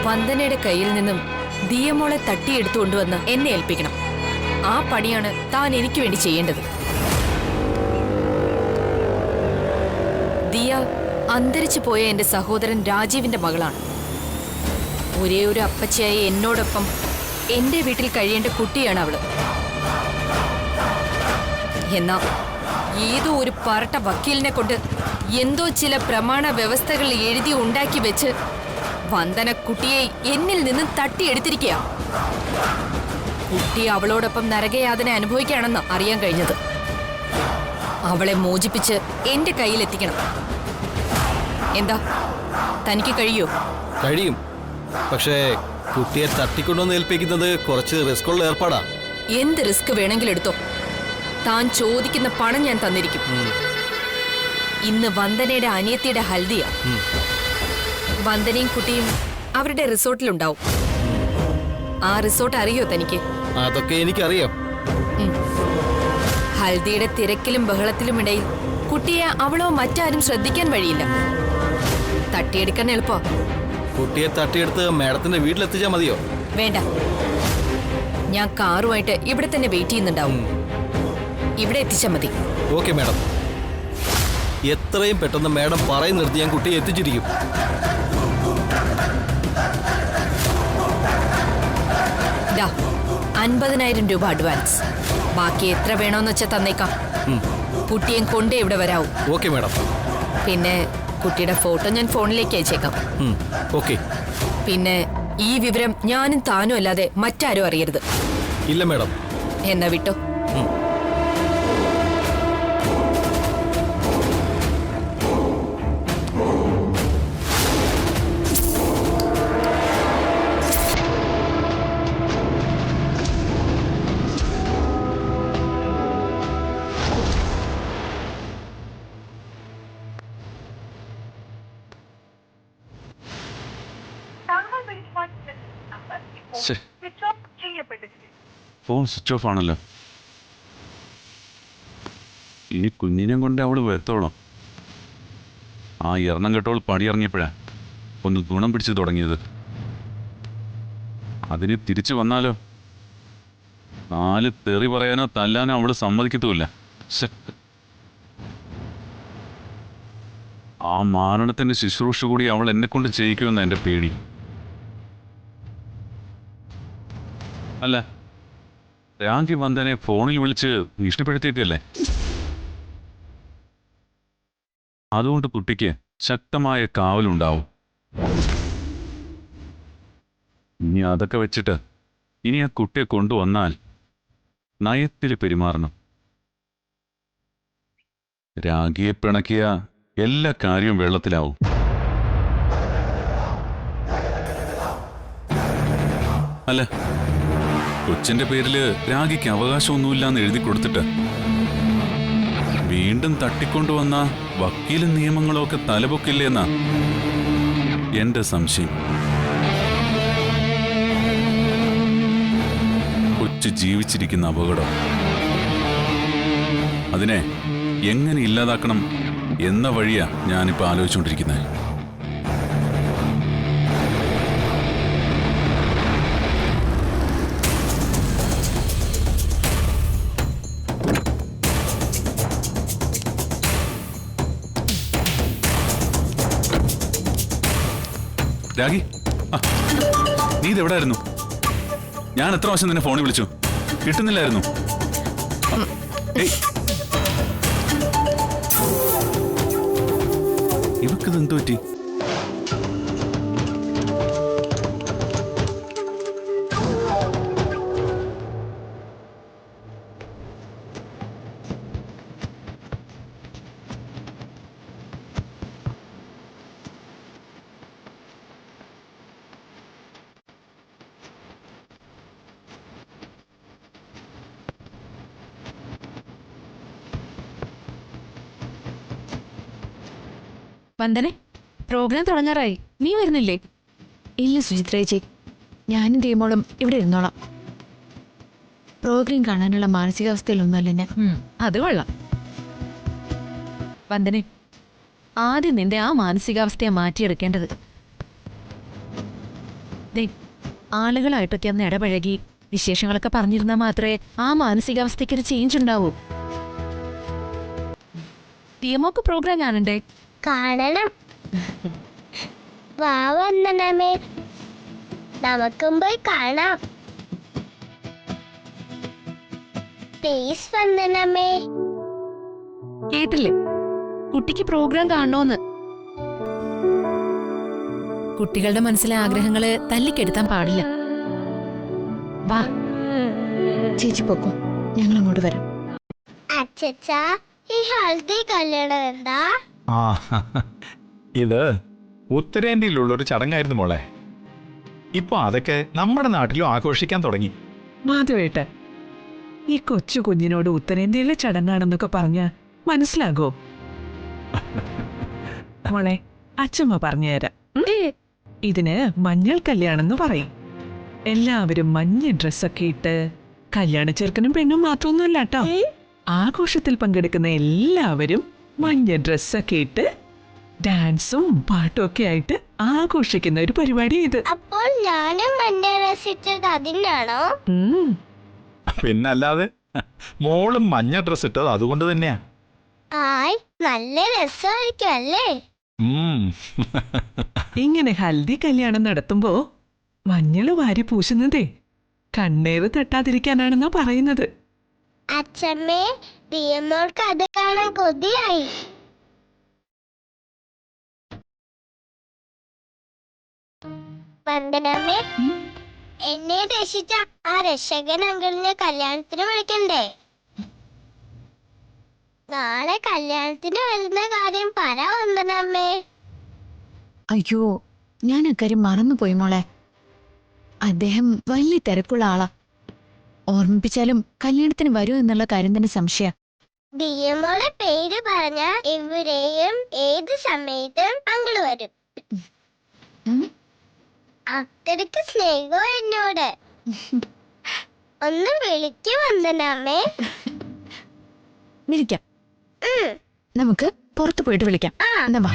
വന്ദനയുടെ കയ്യിൽ നിന്നും ദിയമോളെ തട്ടിയെടുത്തുകൊണ്ടുവന്ന് എന്നെ ഏൽപ്പിക്കണം. ആ പണിയാണ് താൻ എനിക്ക് വേണ്ടി ചെയ്യേണ്ടത്. ദിയ അന്തരിച്ചു പോയ എന്റെ സഹോദരൻ രാജീവിന്റെ മകളാണ്. ഒരേ ഒരു അപ്പച്ചയായി എന്നോടൊപ്പം എന്റെ വീട്ടിൽ കഴിയേണ്ട കുട്ടിയാണ് അവള്. എന്നാ ഏതോ ഒരു പറട്ട വക്കീലിനെ കൊണ്ട് എന്തോ ചില പ്രമാണ വ്യവസ്ഥകൾ എഴുതി ഉണ്ടാക്കി വെച്ച് വന്ദന കുട്ടിയെ എന്നിൽ നിന്നും തട്ടിയെടുത്തിരിക്കുക. കുട്ടി അവളോടൊപ്പം നരകയാതന അനുഭവിക്കുകയാണെന്ന് അറിയാൻ കഴിഞ്ഞത്. അവളെ മോചിപ്പിച്ച് എന്റെ കയ്യിലെത്തിക്കണം. എന്താ, തനിക്ക് കഴിയോ? കഴിയും. പക്ഷേ കുട്ടിയെ തട്ടിക്കൊണ്ടുവന്ന് ഏൽപ്പിക്കുന്നത് കുറച്ച് റിസ്ക്കുള്ള ഏർപ്പാടാ. എന്ത് റിസ്ക് വേണമെങ്കിലും എടുത്തോ. താൻ ചോദിക്കുന്ന പണം ഞാൻ തന്നിരിക്കും. ഇന്ന് വന്ദനയുടെ അനിയത്തിയുടെ ഹൽദിയാ. വന്ദനയും കുട്ടിയും അവരുടെ റിസോർട്ടിലുണ്ടാവും. ആ റിസോർട്ട് അറിയോ തനിക്ക്? അതൊക്കെ എനിക്കറിയാം. ഹൽദിയുടെ തിരക്കിലും ബഹളത്തിലും ഇടയിൽ കുട്ടിയെ അവളോ മറ്റാരും ശ്രദ്ധിക്കാൻ വഴിയില്ല. തട്ടിയെടുക്കാൻ എളുപ്പോ. കുട്ടിയെ തട്ടിയെടുത്ത് മാഡത്തിന്റെ വീട്ടിലെത്തിച്ചാൽ മതിയോ? വേണ്ട, ഞാൻ കാറുമായിട്ട് ഇവിടെ തന്നെ വെയിറ്റ് ചെയ്യുന്നുണ്ടാവും. ഇവിടെ എത്തിച്ചാൽ മതി. Okay madam. എത്രയും പെട്ടെന്ന് മാഡം പറയുന്നിടത്ത് ഞാൻ കുട്ടിയെ എത്തിച്ചിരിക്കും. ദാ 50,000 രൂപ അഡ്വാൻസ്. ബാക്കി എത്ര വേണോന്ന് വെച്ചാൽ തന്നേക്കാം. കുട്ടിയും കൊണ്ടേ ഇവിടെ വരാവൂ. Okay madam. പിന്നെ കുട്ടിയുടെ ഫോട്ടോ ഞാൻ ഫോണിലേക്ക് അയച്ചേക്കാം. ഓക്കെ. പിന്നെ ഈ വിവരം ഞാനും താനും അല്ലാതെ മറ്റാരും അറിയരുത്. ഇല്ല മാഡം. എന്നാ വിട്ടോ. ഫോൺ സ്വിച്ച് ഓഫ് ആണല്ലോ. ഇനി കുഞ്ഞിനെ കൊണ്ട് അവൾ വരത്തോളം. ആ എറണം കെട്ടോൾ പടിയിറങ്ങിയപ്പോഴാ ഒന്ന് ഗുണം പിടിച്ച് തുടങ്ങിയത്. അതിന് തിരിച്ചു വന്നാലോ 4 തെറി പറയാനോ തല്ലാനോ അവൾ സമ്മതിക്കത്തുമില്ല. ആ മാരണത്തിൻ്റെ ശുശ്രൂഷ കൂടി അവൾ എന്നെ കൊണ്ട് ചെയ്യിക്കുമെന്ന് എൻ്റെ പേടി. അല്ല, രാഖി വന്ദനെ ഫോണിൽ വിളിച്ച് ഭീഷണിപ്പെടുത്തിയിട്ടല്ലേ? അതുകൊണ്ട് കുട്ടിക്ക് ശക്തമായ കാവലുണ്ടാവും. ഇനി അതൊക്കെ വെച്ചിട്ട് ഇനി ആ കുട്ടിയെ കൊണ്ടുവന്നാൽ നയത്തിൽ പെരുമാറണം. രാഖിയെ പിണക്കിയ എല്ലാ കാര്യവും വെള്ളത്തിലാവും. അല്ല, കൊച്ചിന്റെ പേരില് രാഖിക്ക് അവകാശമൊന്നുമില്ലാന്ന് എഴുതി കൊടുത്തിട്ട് വീണ്ടും തട്ടിക്കൊണ്ടുവന്ന വക്കീലും നിയമങ്ങളൊക്കെ തലപൊക്കില്ലേന്നാ എന്റെ സംശയം. കൊച്ചു ജീവിച്ചിരിക്കുന്ന അപകടം, അതിനെ എങ്ങനെ ഇല്ലാതാക്കണം എന്ന വഴിയാ ഞാനിപ്പോൾ ആലോചിച്ചുകൊണ്ടിരിക്കുന്നത്. രാഖി, നീ ഇതെവിടായിരുന്നു? ഞാൻ എത്ര വർഷം നിന്നെ ഫോണിൽ വിളിച്ചു, കിട്ടുന്നില്ലായിരുന്നു. ഇവക്കിത് എന്തു പറ്റി? വന്ദനെ, പ്രോഗ്രാം തുടങ്ങാറായി. നീ വരുന്നില്ലേ? ഇല്ല സുചിത്രേച്ചി, ഞാനും ടീമോളും ഇവിടെ ഇരുന്നോളാം. പ്രോഗ്രാം കാണാനുള്ള മാനസികാവസ്ഥയിലൊന്നുമല്ല ഞാൻ. അത് കൊള്ളാം. വന്ദനെ, ആദ്യം നിന്റെ ആ മാനസികാവസ്ഥയെ മാറ്റിയെടുക്കേണ്ടത്. ദേ ആളുകളായിട്ടൊക്കെ ഒന്ന് ഇടപഴകി വിശേഷങ്ങളൊക്കെ പറഞ്ഞിരുന്നാൽ മാത്രമേ ആ മാനസികാവസ്ഥയ്ക്ക് ഒരു ചേഞ്ച് ഉണ്ടാവൂ. ടിഎംഒക്ക് പ്രോഗ്രാം കാണണ്ടേ? കാണണം. വാ വന്ദനമേ, നമുക്കും പോയി കാണാം. പ്ലീസ് വന്ദനമേ. കേട്ടില്ലേ, കുട്ടിക്ക് പ്രോഗ്രാം കാണണോന്ന്. കുട്ടികളുടെ മനസ്സിലെ ആഗ്രഹങ്ങള് തല്ലിക്കെടുത്താൻ പാടില്ല. വാ ചേച്ചി പോക്കോ, ഞങ്ങൾ അങ്ങോട്ട് വരാം. അച്ഛാ, ഈ ഹൽദി കല്യാണം എന്താ? ആ ഇത് ഉത്തരേന്ത്യയിലുള്ളൊരു ചടങ്ങായിരുന്നു മോളെ. ഇപ്പൊ അതൊക്കെ നമ്മുടെ നാട്ടിലും ആഘോഷിക്കാൻ തുടങ്ങി. മാധവേട്ട, ഈ കൊച്ചു കുഞ്ഞിനോട് ഉത്തരേന്ത്യയിലെ ചടങ്ങാണെന്നൊക്കെ പറഞ്ഞ മനസ്സിലാകോ? മോളെ, അച്ഛമ്മ പറഞ്ഞുതരാം. ഇതിന് മഞ്ഞൾ കല്യാണം എന്ന് പറയും. എല്ലാവരും മഞ്ഞ ഡ്രസ്സൊക്കെ ഇട്ട്, കല്യാണ ചെറുക്കനും പെണ്ണും മാത്രമൊന്നുമല്ല കേട്ടോ, ആഘോഷത്തിൽ പങ്കെടുക്കുന്ന എല്ലാവരും മഞ്ഞ ഡ്രസ്സൊക്കെ ഇട്ട് ഡാൻസും പാട്ടും ഒക്കെ ആയിട്ട് ആഘോഷിക്കുന്ന ഒരു പരിപാടി ഇത്. അപ്പോൾ ഞാനും മഞ്ഞ രസിച്ചത് അതിനാണോ? പിന്നല്ലാതെ മോളും മഞ്ഞ ഡ്രസ് ഇട്ടത് അതുകൊണ്ട് തന്നെയാ. ആയ്, നല്ല രസമായിരിക്കും അല്ലേ? ഇങ്ങനെ ഹൽദി കല്യാണം നടത്തുമ്പോ മഞ്ഞള് വാരി പൂശുന്നതേ കണ്ണേറ് തട്ടാതിരിക്കാനാണെന്നാ പറയുന്നത്. അച്ഛമ്മേ, ടിഎംഒക്ക് അത് കാണാൻ കൊതിയായി. വന്ദനമ്മേ, എന്നെ രക്ഷിച്ച ആ രക്ഷകൻ അങ്കിളിനെ കല്യാണത്തിന് വിളിക്കണ്ടേ? നാളെ കല്യാണത്തിന് വരുന്ന കാര്യം പറ വന്ദനമ്മേ. അയ്യോ, ഞാൻ അക്കാര്യം മറന്നുപോയി മോളെ. അദ്ദേഹം വലിയ തിരക്കുള്ള ആളാ. ഓർമ്മിപ്പിച്ചാലും കല്യാണത്തിന് വരൂ എന്നുള്ള കാര്യം തന്നെ സംശയ. ഡിഎംഒയുടെ പേര് പറഞ്ഞ എവിടെയും ഏത് സമയത്തും അങ്കിള് വരും. അത്രയ്ക്ക് സ്നേഹോ എന്നോട്. ഒന്ന് വിളിക്കു വന്ദനമ്മേ. വിളിക്കാം, നമുക്ക് പുറത്തു പോയിട്ട് വിളിക്കാം. എന്നാ വാ.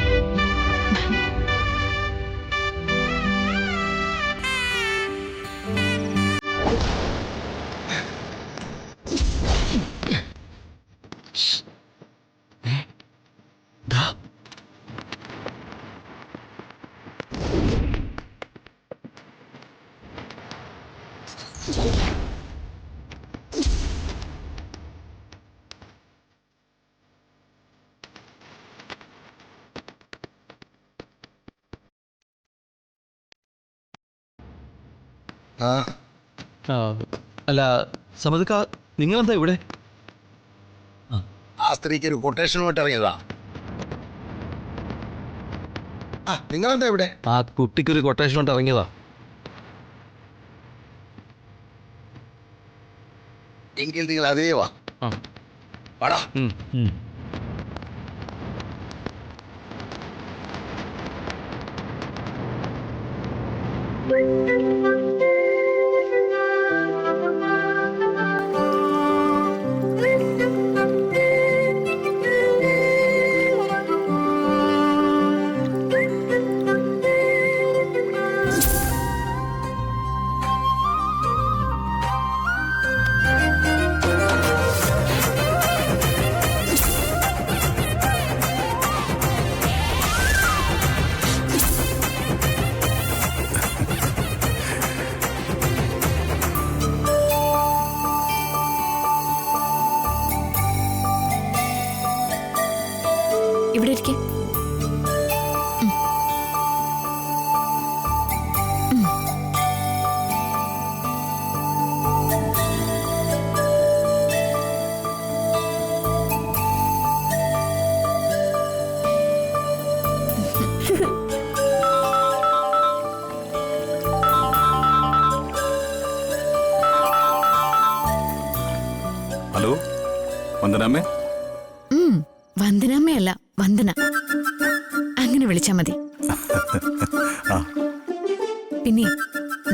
അല്ല സമതുക്ക, നിങ്ങളെന്താ ഇവിടെ? ആ സ്ത്രീക്ക് ഒരു കൊട്ടേഷനുമായിട്ട് ഇറങ്ങിയതാ. നിങ്ങളെന്താ ഇവിടെ? ആ കുട്ടിക്കൊരു കൊട്ടേഷൻ കൊണ്ട് ഇറങ്ങിയതാ. എങ്കിൽ നിങ്ങൾ അതേ വാ. വാടാ. ഇവിടെ ഇരിക്കേ. ഹലോ വന്ദനാമ്മേ. വന്ദനാമ്മയല്ല, വന്ദന. അങ്ങനെ വിളിച്ചാ മതി. പിന്നെ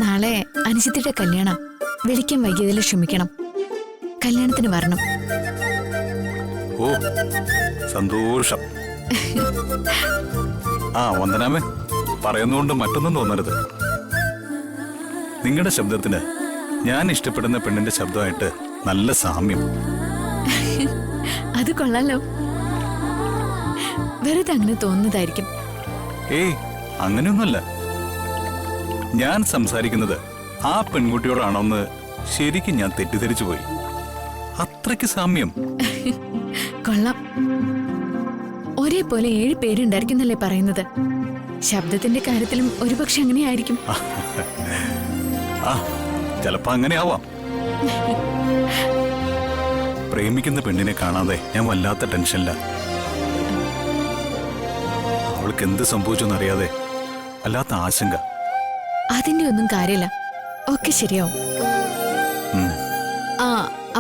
നാളെ അനുജിത്തിന്റെ കല്യാണം. വിളിക്കാൻ വൈകിയതിൽ ക്ഷമിക്കണം. കല്യാണത്തിന് വരണം. ഓ സന്തോഷം. വന്ദനാമ്മേ, പറയുന്നതുകൊണ്ട് മറ്റൊന്നും തോന്നരുത്. നിങ്ങളുടെ ശബ്ദത്തിന് ഞാൻ ഇഷ്ടപ്പെടുന്ന പെണ്ണിന്റെ ശബ്ദമായിട്ട് നല്ല സാമ്യം. അത് കൊള്ളാലോ. വെറുതെ അങ്ങനെ തോന്നുന്നതായിരിക്കും. ഏയ്, അങ്ങനെയൊന്നുമല്ല. ഞാൻ സംസാരിക്കുന്നത് ആ പെൺകുട്ടിയോടാണോന്ന് ശരിക്കും ഞാൻ തെറ്റിദ്ധരിച്ചു പോയി. അത്രയ്ക്ക് സാമ്യം. കൊള്ളാം. ഒരേപോലെ 7 പേരുണ്ടായിരിക്കുന്നല്ലേ പറയുന്നത്. ശബ്ദത്തിന്റെ കാര്യത്തിലും ഒരുപക്ഷെ അങ്ങനെയായിരിക്കും. ആ, ചിലപ്പോ അങ്ങനെ ആവാം. പ്രേമിക്കുന്ന പെണ്ണിനെ കാണാതെ ഞാൻ വല്ലാത്ത ടെൻഷനില്ല. അവൾക്ക് എന്ത് സംഭവിച്ചെന്നറിയാതെ വല്ലാത്ത ആശങ്ക. അതിന്റെ ഒന്നും കാര്യമില്ല, ഒക്കെ ശരിയാവും. ആ,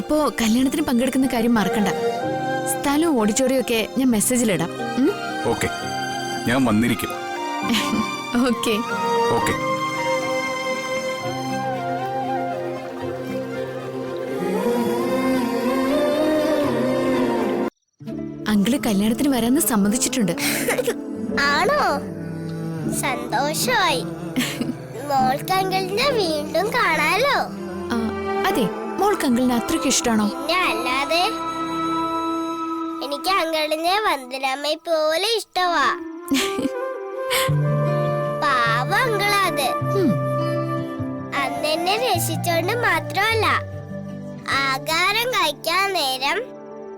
അപ്പോ കല്യാണത്തിന് പങ്കെടുക്കുന്ന കാര്യം മറക്കണ്ട. സ്ഥലവും ഓഡിറ്റോറിയം ഒക്കെ ഞാൻ മെസ്സേജിലിടാം. ഓക്കെ, ഞാൻ വന്നിരിക്കും. ഓക്കെ. ഓക്കെ. അങ്കിള് കല്യാണത്തിന് വരാന്ന് സമ്മതിച്ചിട്ടുണ്ട്. ആണോ? സന്തോഷമായി. മോൾക്ക് അങ്കിളിനെ വീണ്ടും കാണാലോ. ആ, അതെ, മോൾക്ക് അങ്കിളിനെ അത്രയ്ക്ക് ഇഷ്ടാണോ? പിന്നെ അല്ലാതെ. എനിക്ക് അങ്കിളിനെ വന്ദനമ്മയെ പോലെ ഇഷ്ടവാ. പാവ അങ്കിളത്. അന്നെന്നെ രക്ഷിച്ചോണ്ട് മാത്രമല്ല, ആഹാരം കഴിക്കാൻ നേരം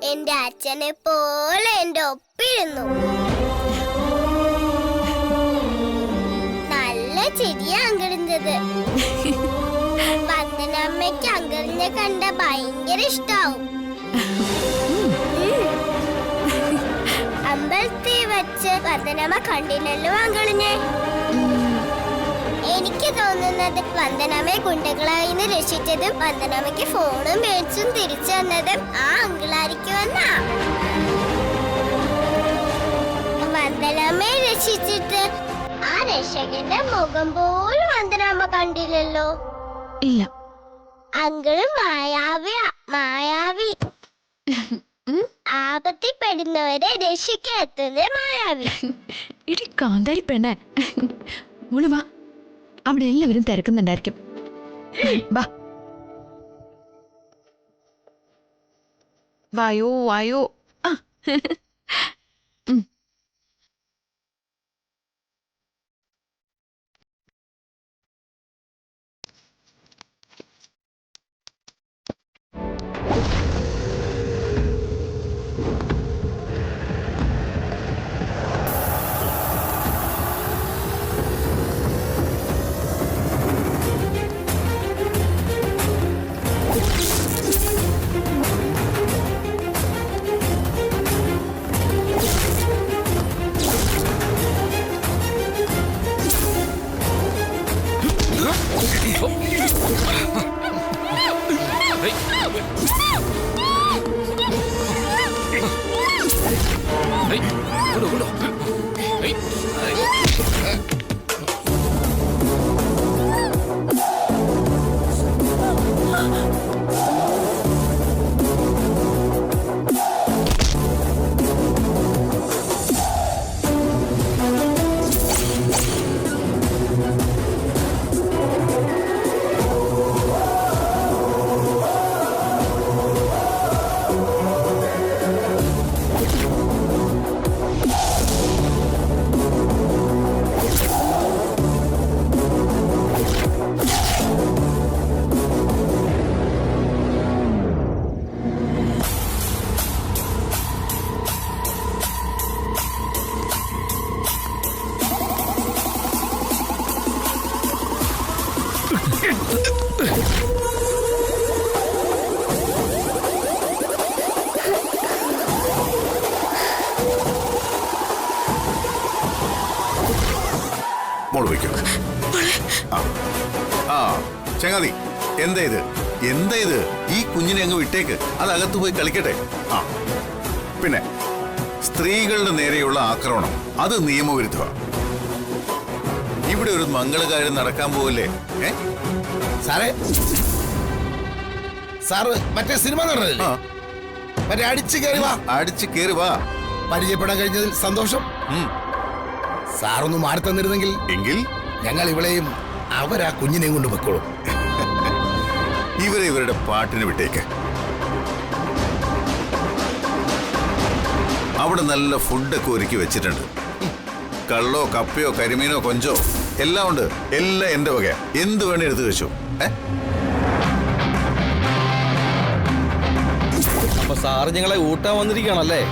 എന്റെ അച്ഛനെ പോലെ എന്റെ ഒപ്പിരുന്നു. നല്ല ചിരിയാ അങ്കിളിൻ്റെത്. വന്ദനമ്മയ്ക്ക് അങ്കിളിനെ കണ്ട ഭയങ്കര ഇഷ്ടാവും. അമ്പലത്തിൽ വെച്ച് വന്ദനമ്മ കണ്ടില്ലല്ലോ അങ്കിളിനെ. എനിക്ക് തോന്നുന്നത് വന്ദനമ്മയെ ഗുണ്ടകളായിന്ന് രക്ഷിച്ചതും വന്ദനമ്മയ്ക്ക് ഫോണും മേടിച്ചും തിരിച്ചു തന്നതും ആ അങ്കിളായിരിക്കുമെന്നാ. വന്ദനമ്മയെ രക്ഷിച്ചിട്ട് ആ രക്ഷകന്റെ മുഖം പോലും വന്ദനമ്മ കണ്ടില്ലല്ലോ. ഇല്ല. അങ്കിള് മായാവി. ആപത്തിപ്പെടുന്നവരെ രക്ഷിക്കാത്തത് മായാവി. ഇടി കാന്താരി പെണ്ണെ, മോള് വാ. അവിടെ എല്ലാവരും തിരക്കുന്നുണ്ടായിരിക്കും. വാ, വായോ വായോ. ആ. മോള് വയ്ക്കും. ആ ചങ്ങാതി, എന്താ ഇത്? ഈ കുഞ്ഞിനെ അങ്ങ് വിട്ടേക്ക്. അത് അകത്ത് പോയി കളിക്കട്ടെ. ആ, പിന്നെ സ്ത്രീകളുടെ നേരെയുള്ള ആക്രമണം അത് നിയമവിരുദ്ധമാണ്. ഇവിടെ ഒരു മംഗളകാര്യം നടക്കാൻ പോവില്ലേ? സാറ് മറ്റേ സിനിമ നടന്നല്ലേ? മറ്റേ അടിച്ചു കയറി വാ. പരിചയപ്പെടാൻ കഴിഞ്ഞതിൽ സന്തോഷം. സാറൊന്ന് മാറി തന്നിരുന്നെങ്കിൽ ഞങ്ങൾ ഇവളെയും അവരാ കുഞ്ഞിനെയും കൊണ്ട് വെക്കോളും. ഇവരുടെ പാട്ടിന് വിട്ടേക്ക്. അവിടെ നല്ല ഫുഡൊക്കെ ഒരുക്കി വെച്ചിട്ടുണ്ട്. കള്ളോ കപ്പയോ കരിമീനോ കൊഞ്ചോ എല്ലാം ഉണ്ട്. എല്ലാം എന്റെ വക. എന്ത് വേണേ എടുത്തു വെച്ചോ. അപ്പൊ സാറ് ഞങ്ങളെ ഊട്ടാൻ വന്നിരിക്കുകയാണല്ലേ?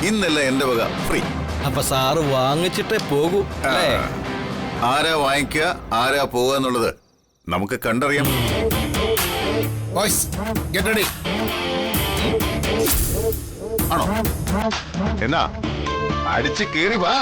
ഇന്നല്ല എന്റെ വക ഫ്രീ. അപ്പൊ സാറ് വാങ്ങിച്ചിട്ടേ പോകൂ അല്ലേ? ആരാ വാങ്ങിക്കുക ആരാ പോവുക എന്നുള്ളത് നമുക്ക് കണ്ടറിയാം. ആണോ? എന്നാ അടിച്ച് കേറി വാ.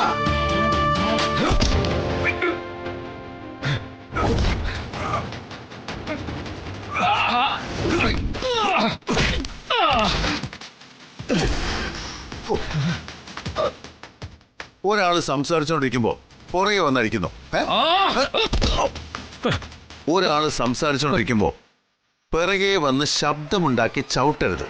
ഒരാള് സംസാരിച്ചോണ്ടിരിക്കുമ്പോ പുറകെ വന്നടിക്കുന്നു. ഒരാള് സംസാരിച്ചോണ്ടിരിക്കുമ്പോ പിറകെ വന്ന് ശബ്ദമുണ്ടാക്കി ചവിട്ടരുത്.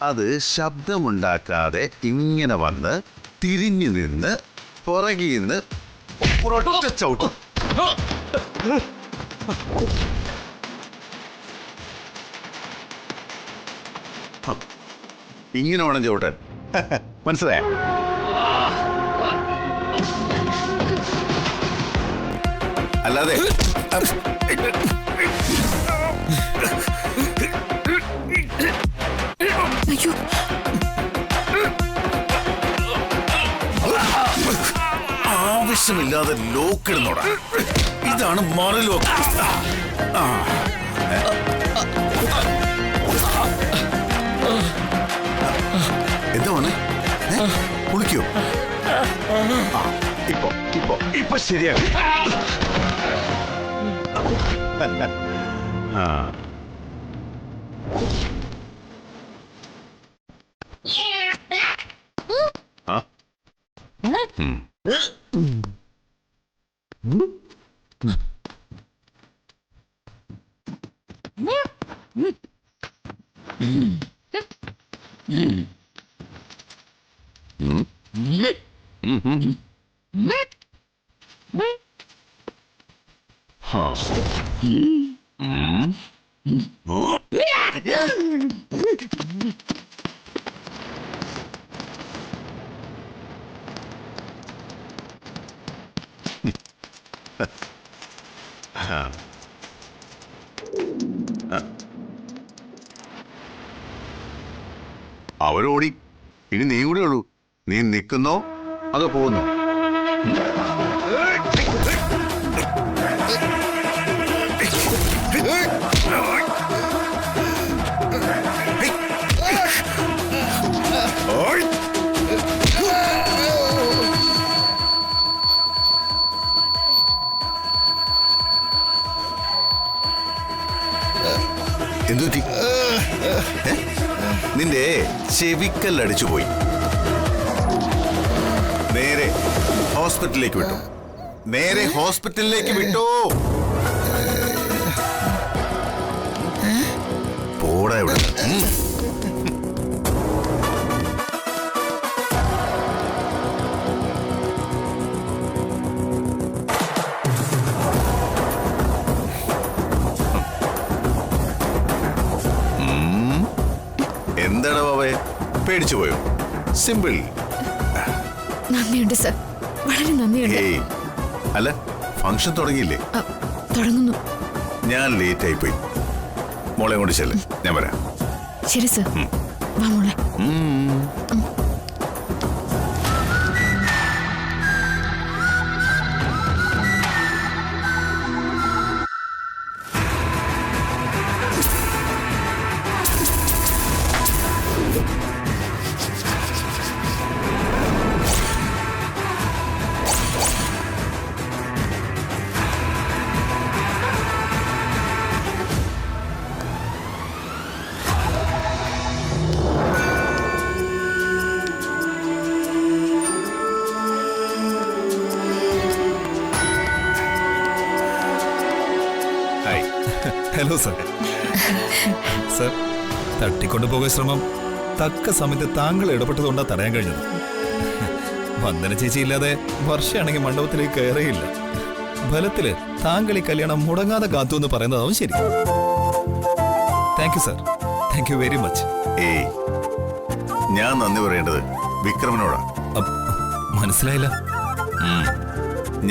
അത് ശബ്ദമുണ്ടാക്കാതെ ഇങ്ങനെ വന്ന് തിരിഞ്ഞു നിന്ന് പുറകിൽ നിന്ന് ഒരൊറ്റ ചവിട്ടും. ഇങ്ങനെ വേണം ചവിട്ടാൻ. മനസ്സിലായോ? അല്ലാതെ ആവശ്യമില്ലാതെ ലോക്കിടുന്നോടാ. ഇതാണ് മറ ലോക്ക്. എന്താ വന്നേ? കുളിക്കോ? ഇപ്പൊ ശരിയാണ്. അവരോടി. ഇനി നീ കൂടെ ഉള്ളൂ. നീ നിൽക്കുന്നോ അതോ പോകുന്നോ? എന്തുപറ്റി? നിന്റെ ചെവിക്കല്ലടിച്ചു പോയി. നേരെ ഹോസ്പിറ്റലിലേക്ക് വിട്ടു. നേരെ ഹോസ്പിറ്റലിലേക്ക് വിട്ടോ. പോടാ ഇവിടെ. എന്താടാ ബാബേ, പേടിച്ചു പോയോ? സിമ്പിൾ. നന്ദിയുണ്ട് സർ, വളരെ നന്ദിയുണ്ട്. അല്ല, ഫംഗ്ഷൻ തുടങ്ങിയില്ലേ? തുടങ്ങുന്നു. ഞാൻ ലേറ്റ് ആയി പോയി. മോളെ കൊണ്ട് ചെല്ല്, ഞാൻ വരാം. ശരി സർ, വാ മോളെ. Hello sir. സർ, തട്ടിക്കൊണ്ടുപോകാൻ ശ്രമം തക്ക സമയത്ത് താങ്കൾ ഇടപെട്ടതുകൊണ്ടാ തടയാൻ കഴിഞ്ഞത്. വന്ദന ചേച്ചി ഇല്ലാതെ വർഷയാണെങ്കിൽ മണ്ഡപത്തിലേക്ക് കയറിയില്ല. ഫലത്തില് താങ്കൾ ഈ കല്യാണം മുടങ്ങാതെ കാത്തു എന്ന് പറയുന്നതാവും ശരി. Thank you sir, thank you very much. ഏയ്, ഞാൻ നന്ദി പറയേണ്ടത് വിക്രമനോടാ. മനസ്സിലായില്ല.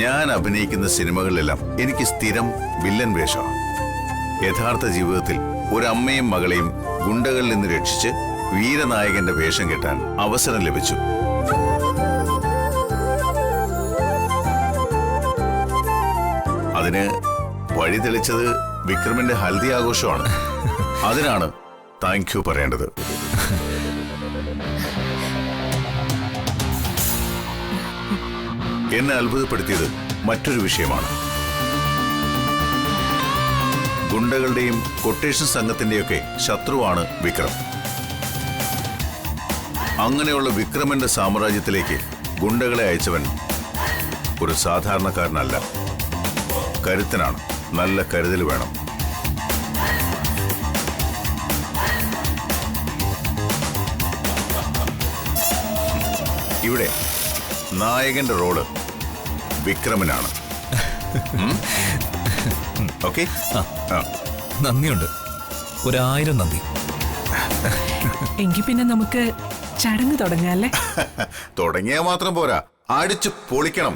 ഞാൻ അഭിനയിക്കുന്ന സിനിമകളിലെല്ലാം എനിക്ക് സ്ഥിരം വില്ലൻ വേഷമാണ്. യഥാർത്ഥ ജീവിതത്തിൽ ഒരു അമ്മയും മകളെയും ഗുണ്ടകളിൽ നിന്ന് രക്ഷിച്ച് വീരനായകന്റെ വേഷം കെട്ടാൻ അവസരം ലഭിച്ചു. അതിന് വഴി തെളിച്ചത് വിക്രമിന്റെ ഹൽദി ആഘോഷമാണ്. അതിനാണ് താങ്ക് യു പറയേണ്ടത്. എന്നെ അത്ഭുതപ്പെടുത്തിയത് മറ്റൊരു വിഷയമാണ്. ഗുണ്ടകളുടെയും കൊട്ടേഷൻ സംഘത്തിന്റെയൊക്കെ ശത്രുവാണ് വിക്രം. അങ്ങനെയുള്ള വിക്രമന്റെ സാമ്രാജ്യത്തിലേക്ക് ഗുണ്ടകളെ അയച്ചവൻ ഒരു സാധാരണക്കാരനല്ല, കരുത്തനാണ്. നല്ല കരുതൽ വേണം. ഇവിടെ നായകന്റെ റോള് വിക്രമനാണ്. ഓക്കെ, നന്ദിയുണ്ട്, 1000 നന്ദി. എങ്കിൽ പിന്നെ നമുക്ക് ചടങ്ങ് തുടങ്ങാല്ലേ? തുടങ്ങിയാൽ മാത്രം പോരാ, അടിച്ചു പൊളിക്കണം.